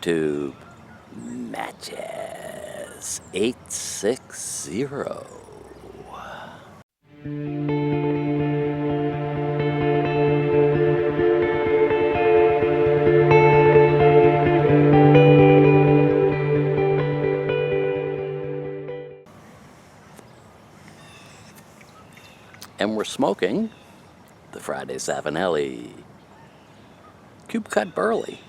YouTube. Matches 860. And we're smoking the Friday Savinelli Cube Cut Burley.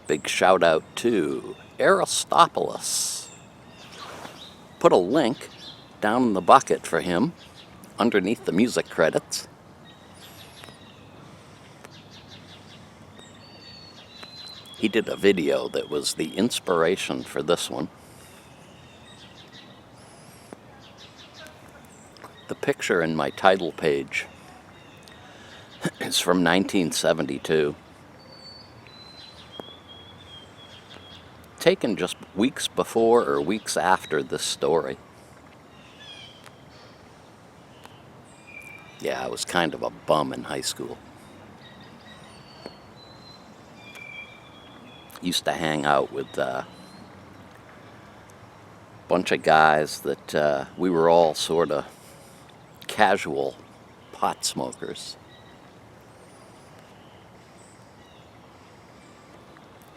Big shout out to Aristopoulos. Put a link down in the bucket for him underneath the music credits. He did a video that was the inspiration for this one. The picture in my title page is from 1972. Taken just weeks before or weeks after this story. Yeah, I was kind of a bum in high school. Used to hang out with a bunch of guys that we were all sort of casual pot smokers.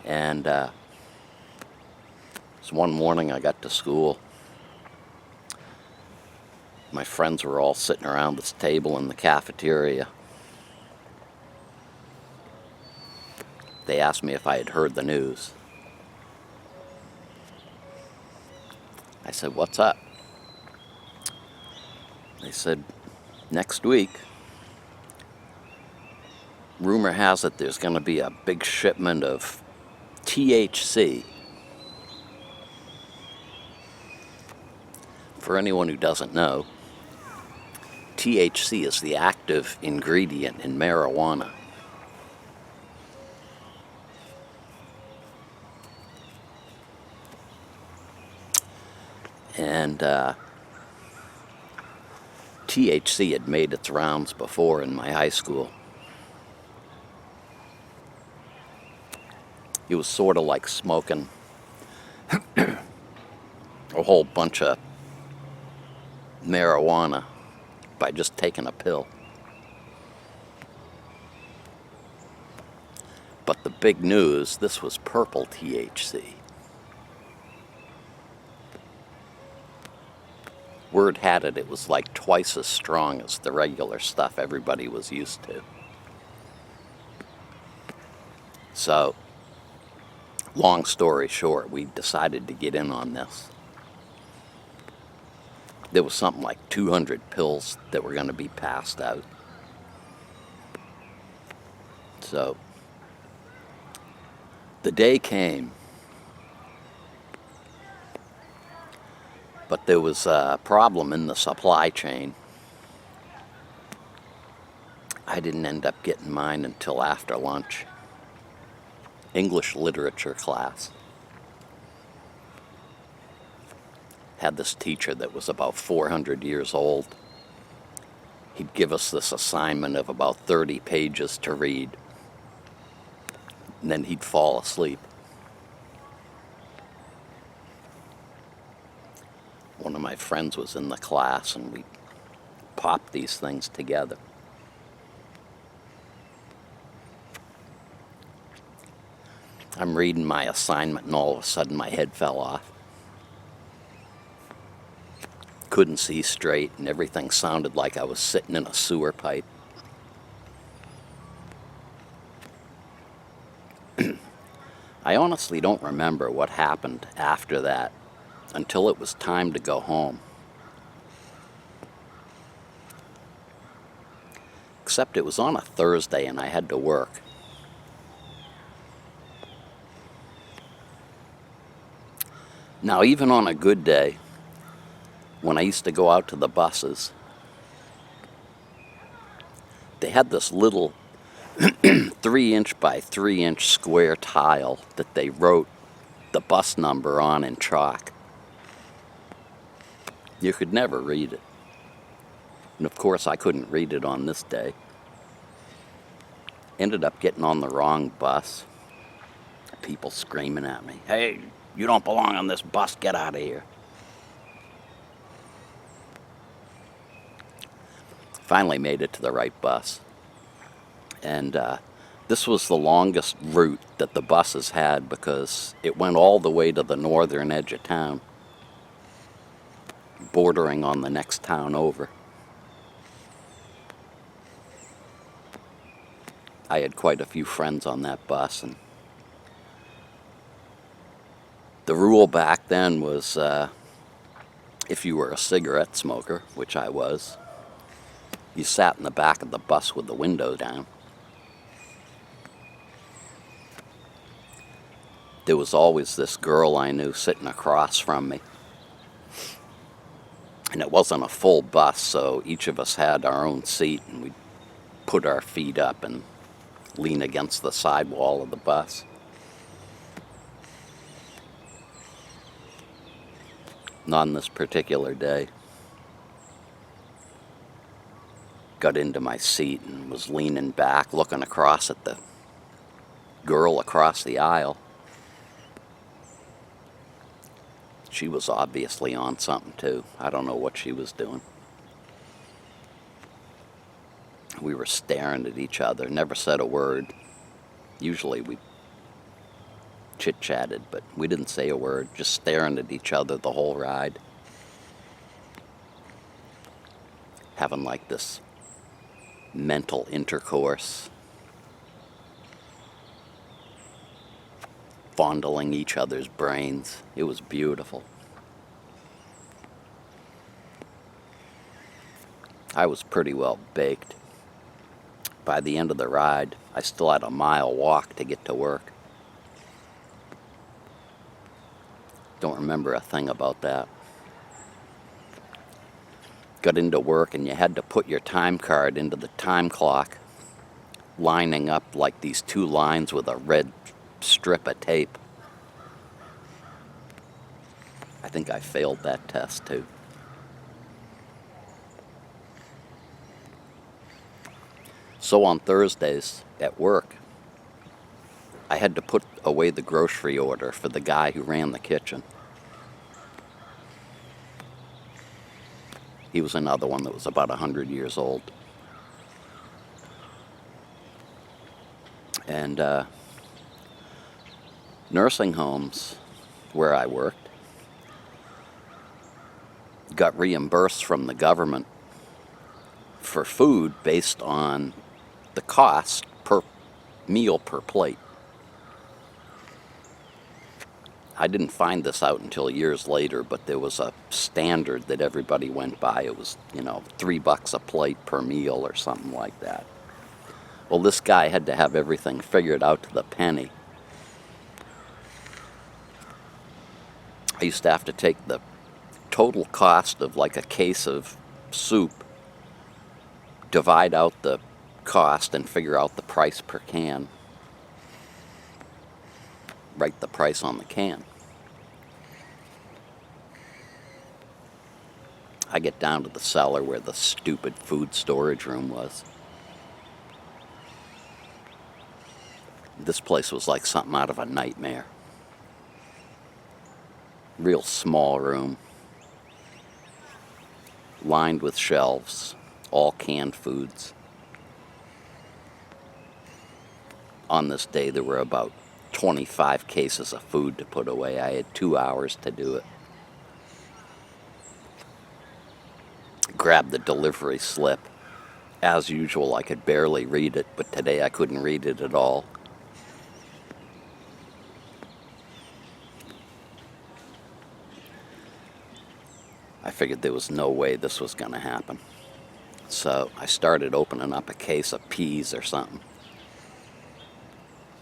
And so one morning I got to school. My friends were all sitting around this table in the cafeteria. They asked me if I had heard the news. I said, "What's up?" They said, "Next week, rumor has it there's going to be a big shipment of THC. For anyone who doesn't know, THC is the active ingredient in marijuana. And THC had made its rounds before in my high school. It was sort of like smoking a whole bunch of marijuana by just taking a pill. But the big news, this was purple THC. Word had it, it was like twice as strong as the regular stuff everybody was used to. So, long story short, we decided to get in on this. There was something like 200 pills that were going to be passed out. So, the day came. But there was a problem in the supply chain. I didn't end up getting mine until after lunch. English literature class. Had this teacher that was about 400 years old. He'd give us this assignment of about 30 pages to read. And then he'd fall asleep. One of my friends was in the class and we popped these things together. I'm reading my assignment and all of a sudden my head fell off. Couldn't see straight and everything sounded like I was sitting in a sewer pipe. I honestly don't remember what happened after that until it was time to go home. Except it was on a Thursday and I had to work. Now, even on a good day, when I used to go out to the buses, they had this little 3-inch by 3-inch square tile that they wrote the bus number on in chalk. You could never read it. And of course, I couldn't read it on this day. Ended up getting on the wrong bus. People screaming at me, "Hey, you don't belong on this bus, get out of here." Finally made it to the right bus. And this was the longest route that the buses had because it went all the way to the northern edge of town, bordering on the next town over. I had quite a few friends on that bus, and the rule back then was if you were a cigarette smoker, which I was, you sat in the back of the bus with the window down. There was always this girl I knew sitting across from me. And it wasn't a full bus, so each of us had our own seat, and we'd put our feet up and lean against the sidewall of the bus. Not on this particular day. Got into my seat and was leaning back, looking across at the girl across the aisle. She was obviously on something too. I don't know what she was doing. We were staring at each other, never said a word. Usually we chit-chatted, but we didn't say a word, just staring at each other the whole ride. Having like this mental intercourse. Fondling each other's brains. It was beautiful. I was pretty well baked. By the end of the ride, I still had a mile walk to get to work. Don't remember a thing about that. Got into work and you had to put your time card into the time clock, lining up like these two lines with a red strip of tape. I think I failed that test too. So on Thursdays at work, I had to put away the grocery order for the guy who ran the kitchen. He was another one that was about 100 years old. And nursing homes where I worked got reimbursed from the government for food based on the cost per meal per plate. I didn't find this out until years later, but there was a standard that everybody went by. It was, $3 a plate per meal or something like that. Well, this guy had to have everything figured out to the penny. I used to have to take the total cost of like a case of soup, divide out the cost and figure out the price per can. Write the price on the can. I get down to the cellar where the stupid food storage room was. This place was like something out of a nightmare. Real small room. Lined with shelves, all canned foods. On this day, there were about 25 cases of food to put away. I had 2 hours to do it. Grabbed the delivery slip. As usual, I could barely read it, but today I couldn't read it at all. I figured there was no way this was going to happen. So I started opening up a case of peas or something.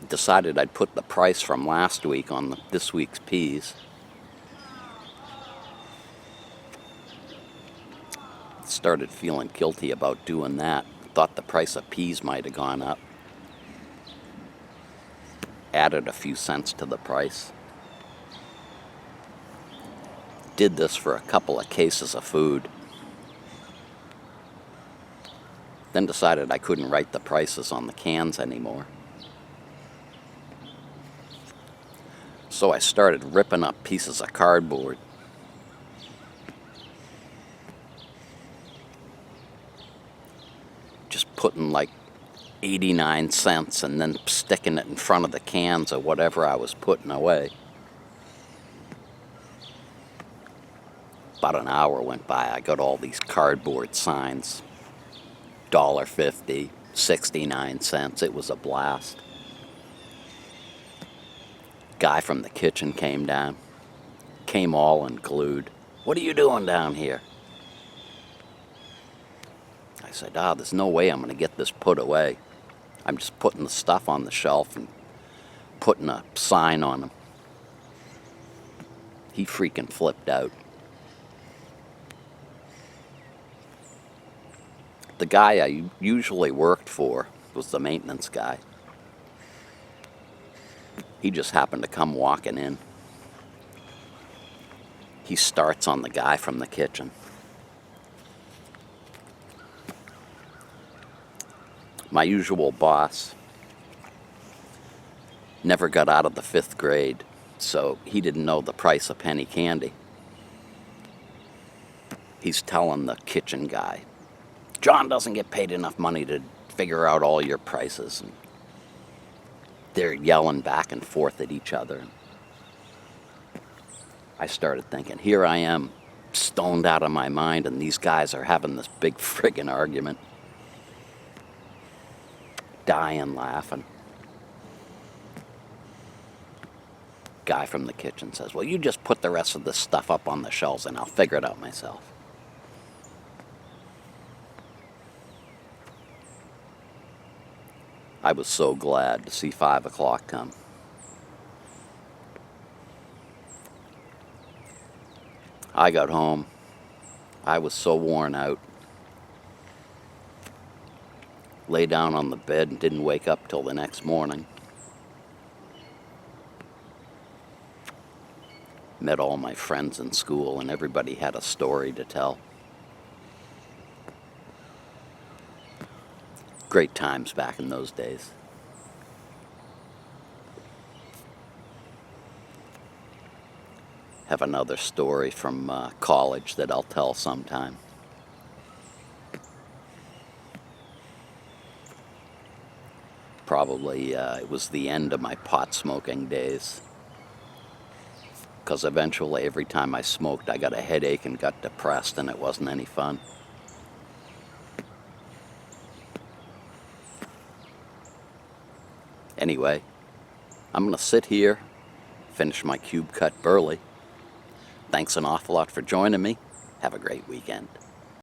Decided I'd put the price from last week on this week's peas. Started feeling guilty about doing that. Thought the price of peas might have gone up. Added a few cents to the price. Did this for a couple of cases of food. Then decided I couldn't write the prices on the cans anymore. So I started ripping up pieces of cardboard. Just putting like 89 cents and then sticking it in front of the cans of whatever I was putting away. About an hour went by. I got all these cardboard signs. $1.50, 69 cents. It was a blast. Guy from the kitchen came down. Came all unglued. "What are you doing down here?" I said, there's no way I'm going to get this put away. I'm just putting the stuff on the shelf and putting a sign on them. He freaking flipped out. The guy I usually worked for was the maintenance guy. He just happened to come walking in. He starts on the guy from the kitchen. My usual boss never got out of the 5th grade, so he didn't know the price of penny candy. He's telling the kitchen guy, "John doesn't get paid enough money to figure out all your prices." And they're yelling back and forth at each other. I started thinking, here I am, stoned out of my mind, and these guys are having this big friggin' argument. Dying laughing. Guy from the kitchen says, "Well, you just put the rest of this stuff up on the shelves and I'll figure it out myself." I was so glad to see 5 o'clock come. I got home. I was so worn out. Lay down on the bed and didn't wake up till the next morning. Met all my friends in school and everybody had a story to tell. Great times back in those days. Have another story from college that I'll tell sometime. Probably it was the end of my pot smoking days. Because eventually every time I smoked I got a headache and got depressed and it wasn't any fun. Anyway, I'm going to sit here, finish my cube cut burley. Thanks an awful lot for joining me. Have a great weekend.